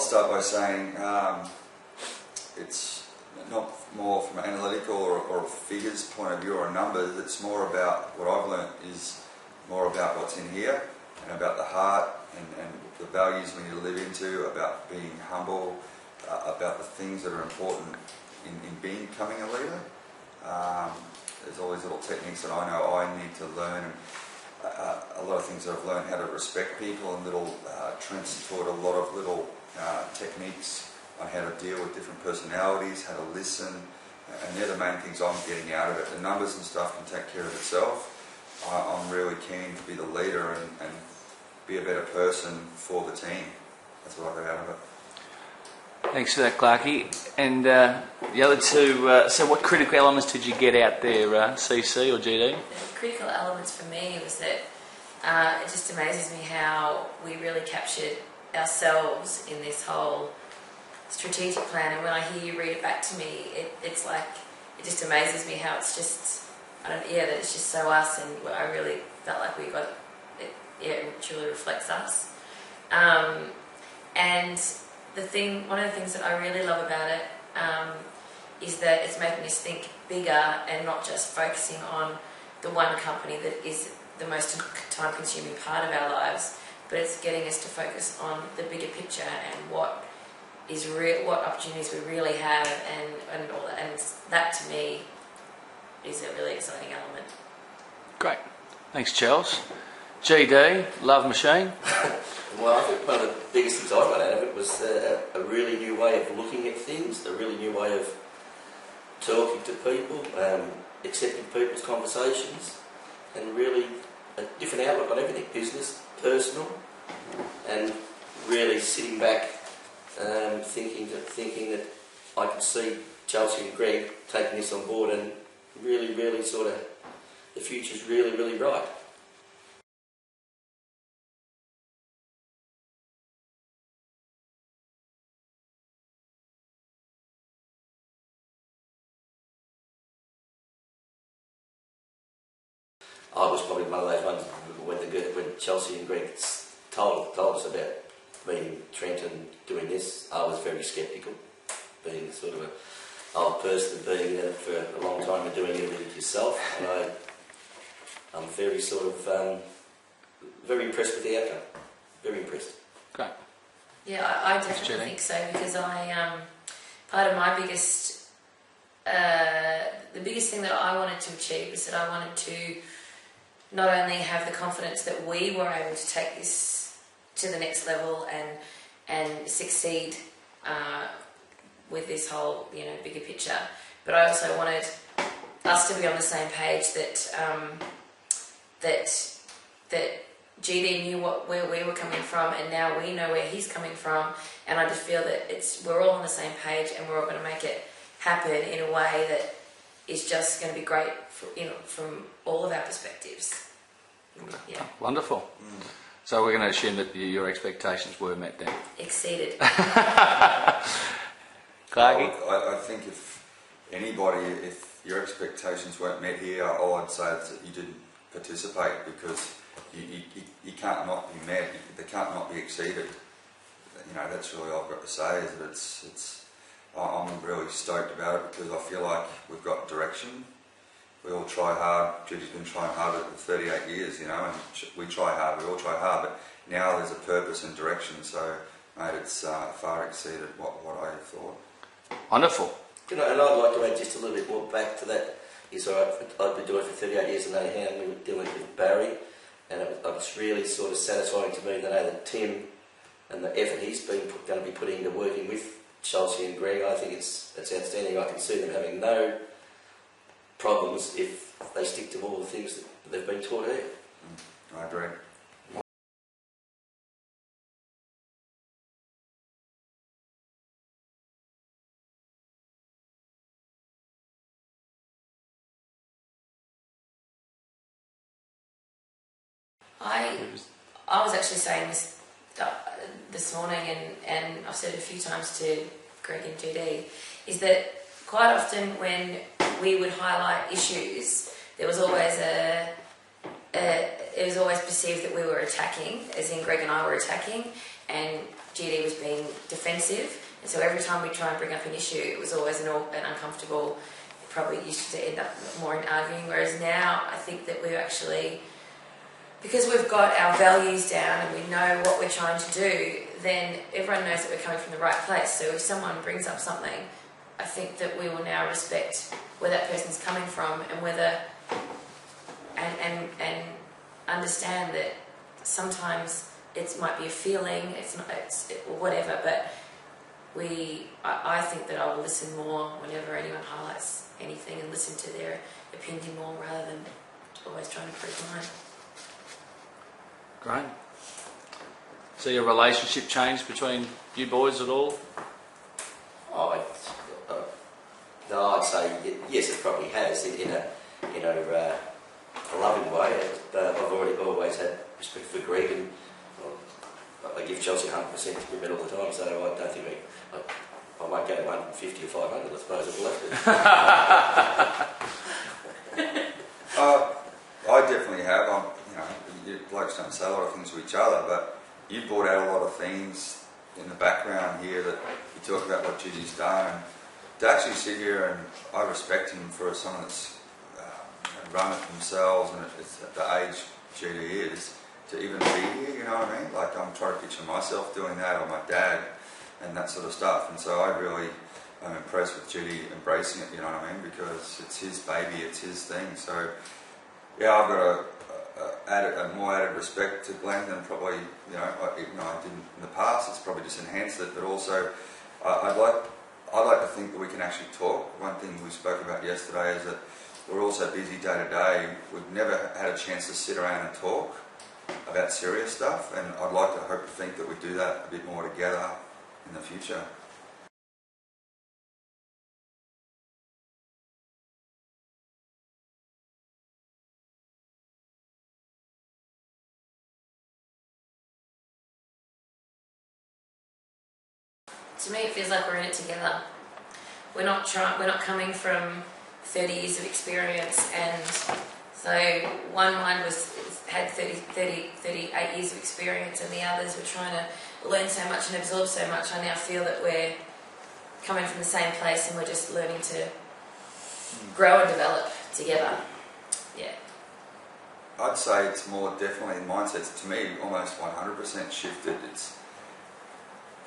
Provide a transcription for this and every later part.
start by saying it's not more from an analytical or a figures point of view or numbers. It's more about what I've learnt is more about what's in here and about the heart and the values we need to live into, about being humble, about the things that are important in becoming a leader. There's all these little techniques that I know I need to learn. A lot of things that I've learned how to respect people, and Trent's taught a lot of little techniques on how to deal with different personalities, how to listen, and they're the main things I'm getting out of it. The numbers and stuff can take care of itself. I'm really keen to be the leader and be a better person for the team. That's what I got out of it. Thanks for that, Clarkie. And the other two, so what critical elements did you get out there, CC or GD? The critical elements for me was that it just amazes me how we really captured ourselves in this whole strategic plan. And when I hear you read it back to me, it's like, it just amazes me how it's just, that it's just so us, and I really felt like we got it. It truly reflects us. And one of the things that I really love about it is that it's making us think bigger and not just focusing on the one company that is the most time-consuming part of our lives, but it's getting us to focus on the bigger picture and what opportunities we really have, and all that. And that to me is a really exciting element. Great. Thanks, Charles. GD, Love Machine. Well, I think one of the biggest things I got out of it was a really new way of looking at things, a really new way of talking to people, accepting people's conversations, and really a different outlook on everything, business, personal, and really sitting back thinking that I could see Chelsea and Greg taking this on board, and really sort of the future's really bright. I was probably one of those ones when Chelsea and Greg told us about meeting Trent and doing this. I was very sceptical, being sort of an old person, being in it for a long time and doing everything yourself. And I'm very very impressed with the outcome. Very impressed. Great. Yeah, I definitely think so, because part of my biggest, the biggest thing that I wanted to achieve was that I wanted to not only have the confidence that we were able to take this to the next level and succeed with this whole bigger picture, but I also wanted us to be on the same page that GD knew where we were coming from, and now we know where he's coming from, and I just feel that we're all on the same page, and we're all going to make it happen in a way that is just going to be great from all of our perspectives. Yeah. Oh, wonderful. So we're going to assume that your expectations were met then. Exceeded. Clarkie? I think if your expectations weren't met here, all I'd say is that you didn't participate, because you can't not be met. They can't not be exceeded. That's really all I've got to say. Is that I'm really stoked about it, because I feel like we've got direction. We all try hard. Judy's been trying hard for 38 years, and we try hard. We all try hard, but now there's a purpose and direction. So, mate, it's far exceeded what I thought. Wonderful. And I'd like to add just a little bit more back to that. I've been doing it for 38 years, and I know we were dealing with Barry, and it's really sort of satisfying to me to know that Tim and the effort he's going to be putting into working with Chelsea and Greg, I think it's outstanding. I can see them having no problems if they stick to all the things that they've been taught here. I agree. I was actually saying this morning, and I've said it a few times to Greg and GD, is that quite often when we would highlight issues, there was always it was always perceived that we were attacking, as in Greg and I were attacking, and GD was being defensive, and so every time we try and bring up an issue, it was always an uncomfortable. It probably used to end up more in arguing. Whereas now, I think that we're actually, because we've got our values down and we know what we're trying to do, then everyone knows that we're coming from the right place. So if someone brings up something, I think that we will now respect where that person's coming from and whether and understand that sometimes it might be a feeling, or whatever, but I think that I will listen more whenever anyone highlights anything and listen to their opinion more rather than always trying to prove mine. Great. So your relationship changed between you boys at all? No, I'd say yes, it probably has in a loving way. I've always had respect for Greg, and I give Chelsea 100% to him all the time. So I don't think I might go to 150 or 500. I suppose it will have to. I definitely have. You blokes don't say a lot of things to each other, but you brought out a lot of things in the background here that you talk about what Judy's done. And to actually sit here, and I respect him for someone that's run it themselves, and it's at the age GD is, to even be here, you know what I mean? Like, I'm trying to picture myself doing that, or my dad, and that sort of stuff. And so I really am impressed with Judy embracing it, you know what I mean? Because it's his baby, it's his thing. So, yeah, I've got a more added respect to Glenn than probably, even though I didn't in the past. It's probably just enhanced it, but also I'd like to think that we can actually talk. One thing we spoke about yesterday is that we're all so busy day to day, we've never had a chance to sit around and talk about serious stuff, and I'd like to hope to think that we do that a bit more together in the future. To me, it feels like we're in it together. We're not coming from 30 years of experience, and so one had 38 years of experience, and the others were trying to learn so much and absorb so much. I now feel that we're coming from the same place, and we're just learning to grow and develop together. Yeah. I'd say it's more definitely in mindsets. To me, almost 100% shifted. It's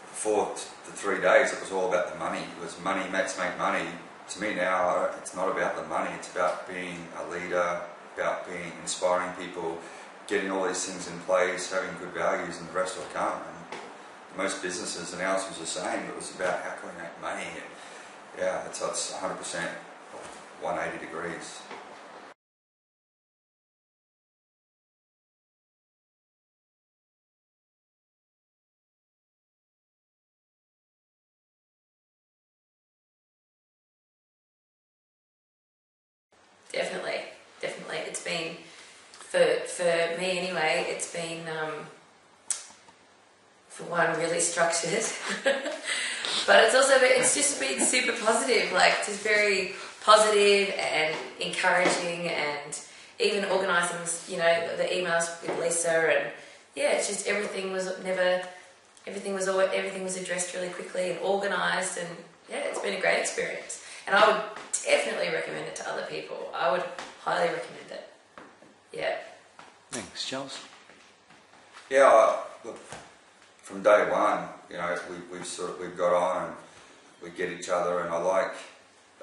before the 3 days, it was all about the money. It was money, mates make money. To me now, it's not about the money. It's about being a leader, about being inspiring people, getting all these things in place, having good values, and the rest will come. And most businesses, and ours was the same. It was about how can we make money. And yeah, it's 100% 180 degrees. Definitely. It's been, for me anyway, it's been, for one, really structured. But it's just been super positive, like just very positive and encouraging, and even organising, the emails with Lisa, and yeah, it's just everything was addressed really quickly and organised, and yeah, it's been a great experience. And I would definitely recommend it to other people. I would highly recommend it. Yeah. Thanks, Charles. Yeah, look, from day one, we've got on, and we get each other, and I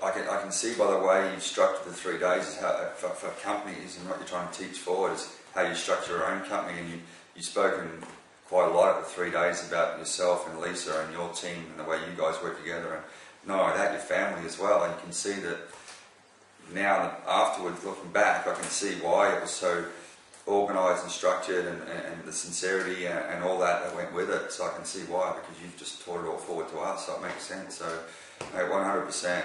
can see by the way you've structured the 3 days is how for companies, and what you're trying to teach forward is how you structure your own company, and you've spoken quite a lot at the 3 days about yourself and Lisa and your team and the way you guys work together, and not only that, your family as well. And you can see that now, afterwards, looking back, I can see why it was so organised and structured, and the sincerity and all that went with it. So I can see why, because you've just taught it all forward to us, so it makes sense. So, 100%,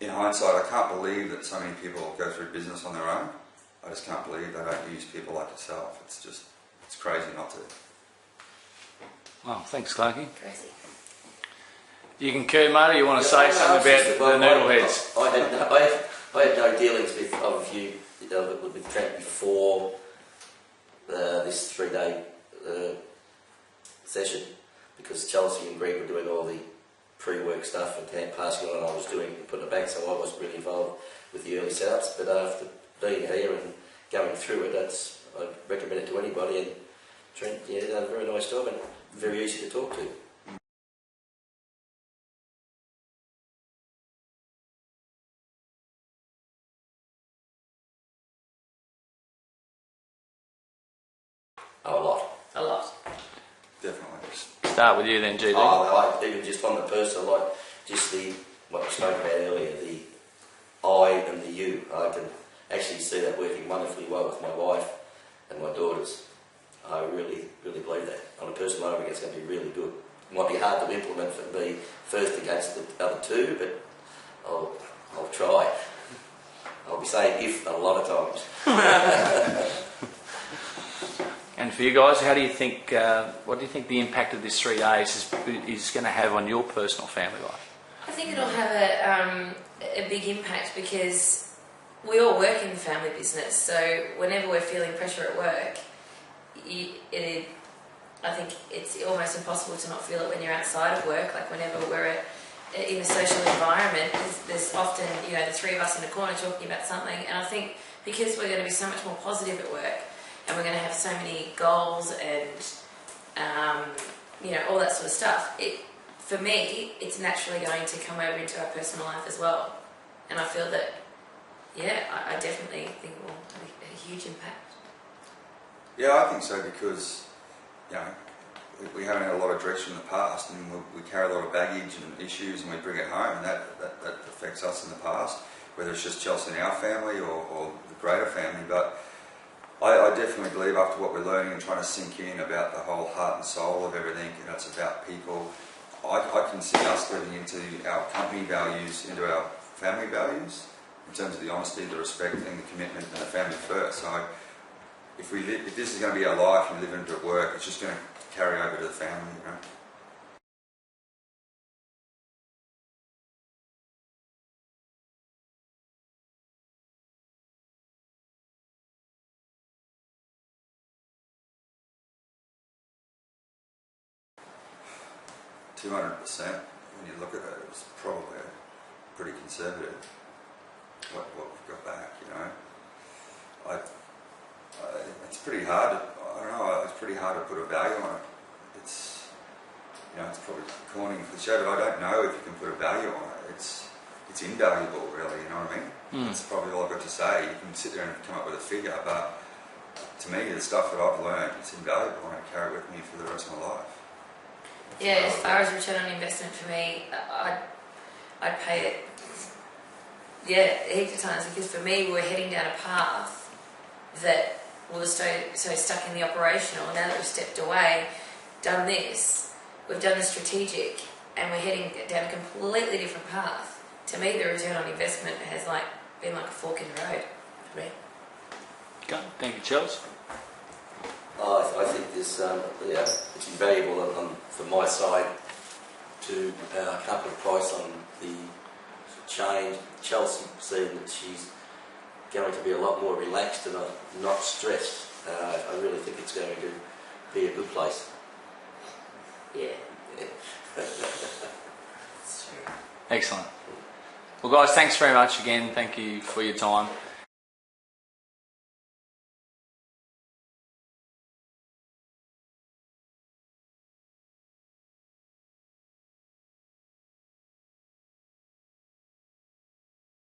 in hindsight, I can't believe that so many people go through business on their own. I just can't believe they don't use people like yourself. It's crazy not to. Well, thanks, Clarky. Crazy. You concur, Marty? You want to say something about the noodleheads? I had no dealings with you with Trent before this 3 day session, because Chelsea and Greg were doing all the pre-work stuff and passing on, and I was putting it back, so I wasn't really involved with the early setups. But after being here and going through it, I recommend it to anybody. And Trent, yeah, done a very nice job and very easy to talk to. Oh, a lot. A lot. Definitely. Start with you then, GD. Oh, even just on the person, like just what we spoke about earlier, the I and the you. I can actually see that working wonderfully well with my wife and my daughters. I really, really believe that. On a personal level, it's going to be really good. It might be hard to implement for me first against the other two, but I'll try. I'll be saying if a lot of times. And for you guys, how do you think? What do you think the impact of this 3 days is going to have on your personal family life? I think it'll have a big impact because we all work in the family business. So whenever we're feeling pressure at work, I think it's almost impossible to not feel it when you're outside of work. Like whenever we're in a social environment, there's often, you know, the three of us in a corner talking about something. And I think because we're going to be so much more positive at work, and we're going to have so many goals and you know, all that sort of stuff, for me, it's naturally going to come over into our personal life as well. And I feel that, yeah, I definitely think it will have a huge impact. Yeah, I think so, because, you know, we haven't had a lot of direction in the past, and we carry a lot of baggage and issues, and we bring it home, and that affects us in the past, whether it's just Chelsea and our family or the greater family. But I definitely believe, after what we're learning and trying to sink in about the whole heart and soul of everything, you know, it's about people. I can see us living into our company values, into our family values, in terms of the honesty, the respect, and the commitment, and the family first. So if this is going to be our life and we live into it at work, it's just going to carry over to the family, you know. $200%, when you look at it, it's probably pretty conservative, what we've got back, you know. It's pretty hard it's pretty hard to put a value on it. It's, you know, it's probably corny and cliche, but I don't know if you can put a value on it. It's invaluable, really, you know what I mean? That's probably all I've got to say. You can sit there and come up with a figure, but to me, the stuff that I've learned, it's invaluable, and I carry it with me for the rest of my life. Yeah, as far as return on investment for me, I'd pay it, yeah, heaps of times, because for me we're heading down a path that we were so stuck in the operational. Now that we've stepped away, done this, we've done the strategic, and we're heading down a completely different path. To me, the return on investment has been like a fork in the road for me. Okay, thank you, Chelsea. I think this, it's invaluable from my side to come to a price on the change. Chelsea seeing that she's going to be a lot more relaxed and not stressed. I really think it's going to be a good place. Yeah. Excellent. Well, guys, thanks very much again. Thank you for your time.